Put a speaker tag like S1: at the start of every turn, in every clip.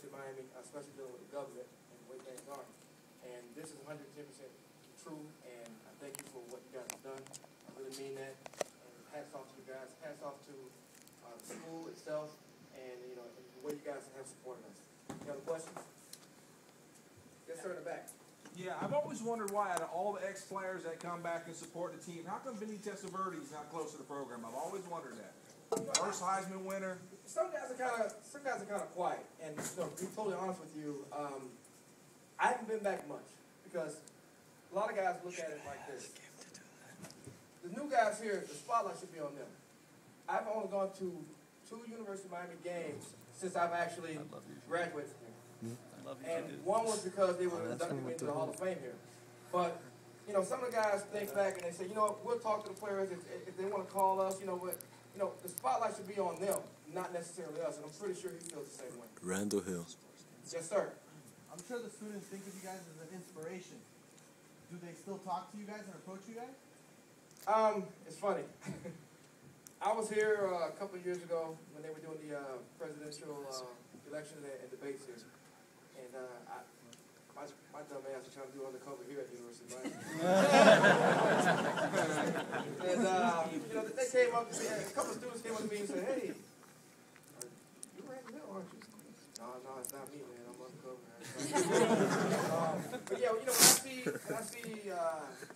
S1: University of Miami, especially dealing with the government and the way things are. And this is 110% true, and I thank you for what you guys have done. I really mean that. And hats off to you guys. Hats off to the school itself, and and the way you guys have supported us. Any other questions? Yes, sir, in the back.
S2: Yeah, I've always wondered why out of all the ex-players that come back and support the team, how come Vinny Testaverde is not close to the program? I've always wondered that. First Heisman winner.
S1: Some guys are kind of quiet, and to be totally honest with you, I haven't been back much because a lot of guys look at it like this. The new guys here, the spotlight should be on them. I've only gone to 2 University of Miami games since I've actually graduated from here. And one was because they were inducted me into the Hall of Fame here. But, some of the guys think back and they say, we'll talk to the players if they want to call us, but, the spotlight should be on them, not necessarily us. And I'm pretty sure he feels the same way.
S3: Randall Hill.
S1: Yes, sir.
S4: I'm sure the students think of you guys as an inspiration. Do they still talk to you guys and approach you guys?
S1: It's funny. I was here a couple of years ago when they were doing the presidential elections and debates here. And my dumb ass was trying to do undercover here at the University of Miami. And, they came up to me, a couple of students came up to me and said, hey, you're Randall Hill, aren't you? No, it's not me, man. I'm undercover. But yeah, when I see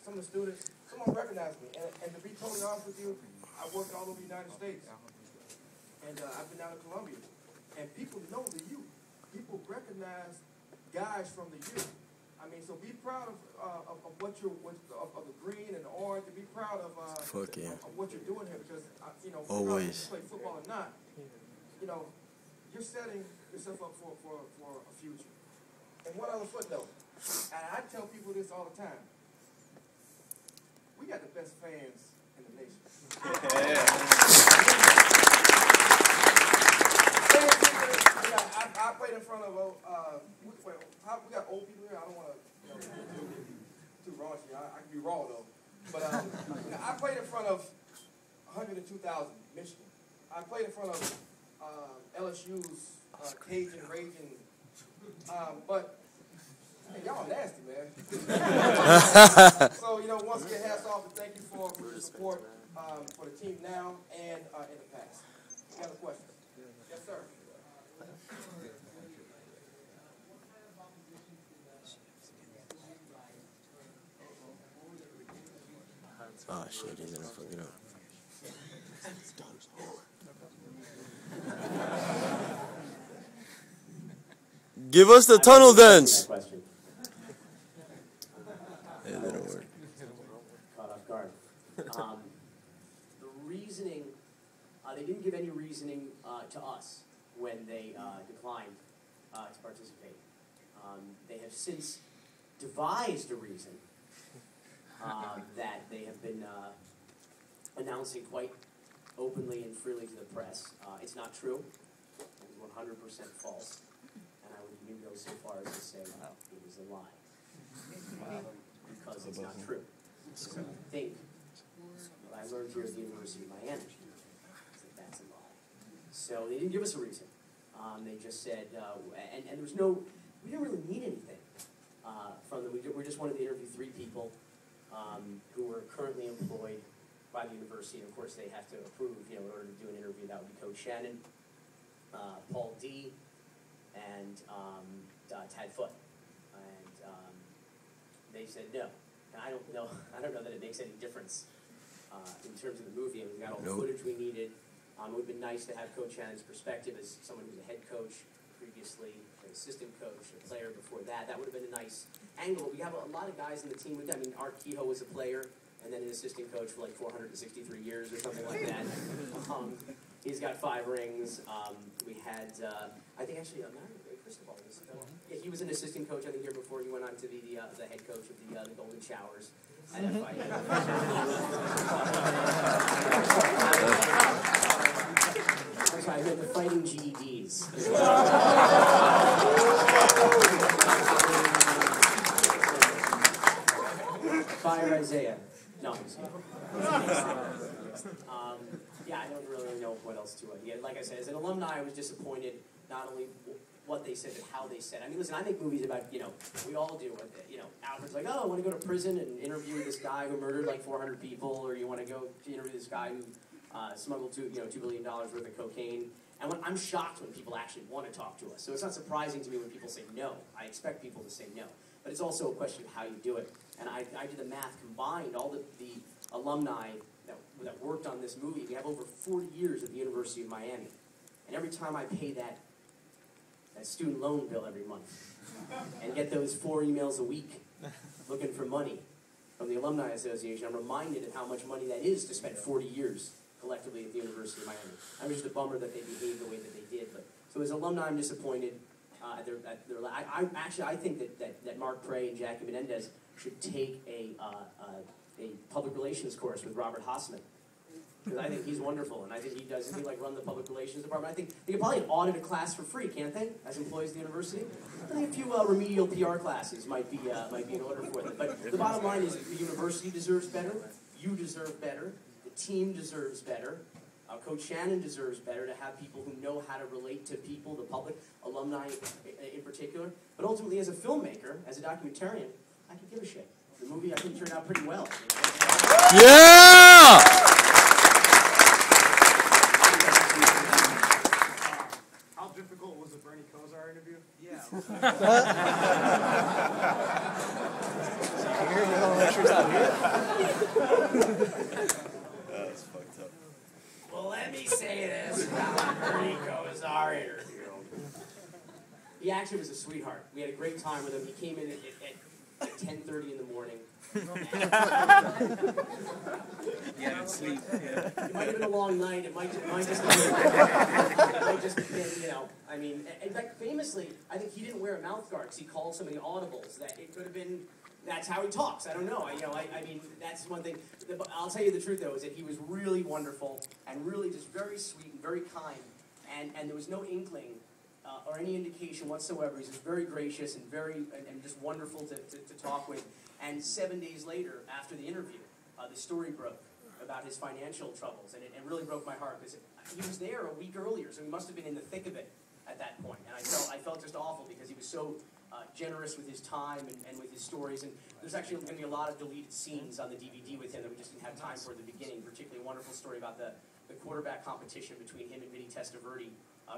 S1: some of the students, someone recognize me. And to be totally honest with you, I worked all over the United States. And I've been down to Columbia. And people know the youth. People recognize guys from the youth. I mean, so be proud of what of the green and the orange, and be proud of what you're doing here, because
S3: Always.
S1: Play football or not, you're setting yourself up for a future. And one other footnote, and I tell people this all the time: we got the best fans in the nation. I played in front of we got old people here. I don't want to too raunchy. I can be raw though. But I played in front of 102,000 Michigan. I played in front of LSU's Cajun Raging. But hey, y'all nasty, man. So once again, hats off and thank you for the support for the team now and in the past. Any other questions? Yes, sir.
S3: Oh shit, he's gonna fuck it up. Give us the tunnel dance. It didn't work.
S5: Caught off guard. The reasoning, they didn't give any reasoning to us when they declined to participate. They have since devised a reason that they have been announcing quite openly and freely to the press. It's not true. It was 100% false. And I would even go so far as to say it was a lie. Because it's not true. So I think what I learned here at the University of Miami is that that's a lie. So they didn't give us a reason. They just said, and there was no, we didn't really need anything from them. We just wanted to interview 3 people who are currently employed by the university. And of course, they have to approve, in order to do an interview. That would be Coach Shannon, Paul D., and Tad Foote. And they said no. And I don't know that it makes any difference in terms of the movie. And we got all the footage we needed. It would have been nice to have Coach Shannon's perspective as someone who was a head coach previously, an assistant coach, a player before that. That would have been a nice angle. We have a lot of guys in the team. I mean, Art Kehoe was a player and then an assistant coach for like 463 years or something like that. He's got 5 rings. We had, I think actually, Cristobal was, he was an assistant coach, I think, year before he went on to be the head coach of the Golden Showers. I meant the Fighting GEDs. Fire Isaiah. No, I'm just kidding. Yeah, I don't really know what else to. Yeah, like I said, as an alumni, I was disappointed not only what they said, but how they said. I mean, listen, I make movies about, we all do. Alfred's like, oh, I want to go to prison and interview this guy who murdered like 400 people, or you want to go to interview this guy who smuggled $2 billion worth of cocaine. And I'm shocked when people actually want to talk to us. So it's not surprising to me when people say no. I expect people to say no. But it's also a question of how you do it. And I did the math, combined all the alumni that worked on this movie. We have over 40 years at the University of Miami. And every time I pay that student loan bill every month and get those 4 emails a week looking for money from the Alumni Association, I'm reminded of how much money that is to spend 40 years collectively at the University of Miami. I'm just a bummer that they behaved the way that they did. But so as alumni, I'm disappointed. I think that Mark Prey and Jackie Menendez should take a public relations course with Robert Hassman. Because I think he's wonderful, and I think he does. He run the public relations department. I think they could probably audit a class for free, can't they? As employees of the university, I think a few remedial PR classes might be in order for them. But the bottom line is, the university deserves better. You deserve better. The team deserves better. Coach Shannon deserves better, to have people who know how to relate to people, the public, alumni in particular. But ultimately, as a filmmaker, as a documentarian, I can give a shit. The movie, I think, turned out pretty well.
S3: Yeah!
S6: How difficult was the Bernie Kosar interview?
S4: Yeah.
S3: That's fucked up.
S5: Well, let me say this about the Bernie Kosar interview. He actually was a sweetheart. We had a great time with him. He came in at 10:30 in the morning.
S6: Yeah, sleep. Yeah.
S5: It might have been a long night. It might just have been, I mean, in fact, famously, I think he didn't wear a mouth guard because he called so many audibles that it could have been, that's how he talks. I don't know. I mean, that's one thing. I'll tell you the truth, though, is that he was really wonderful and really just very sweet and very kind. And there was no inkling or any indication whatsoever. He's just very gracious and and just wonderful to talk with. And 7 days later, after the interview, the story broke about his financial troubles, and it really broke my heart, because he was there a week earlier, so he must have been in the thick of it at that point. And I felt just awful, because he was so generous with his time and with his stories. And there's actually going to be a lot of deleted scenes on the DVD with him that we just didn't have time for at the beginning. Particularly a wonderful story about the quarterback competition between him and Vinny Testaverde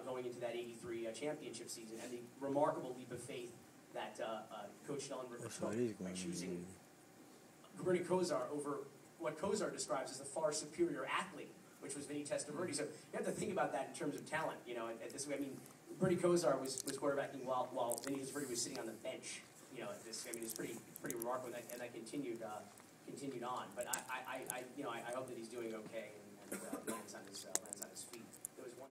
S5: going into that '83 championship season, and the remarkable leap of faith that Coach Schellenberger took by choosing Bernie Kosar over what Kosar describes as the far superior athlete, which was Vinny Testaverde. So you have to think about that in terms of talent. At this way, I mean, Bernie Kosar was quarterbacking while Vinny Testaverde was sitting on the bench. It's pretty remarkable, and that continued on. But I hope that he's doing okay.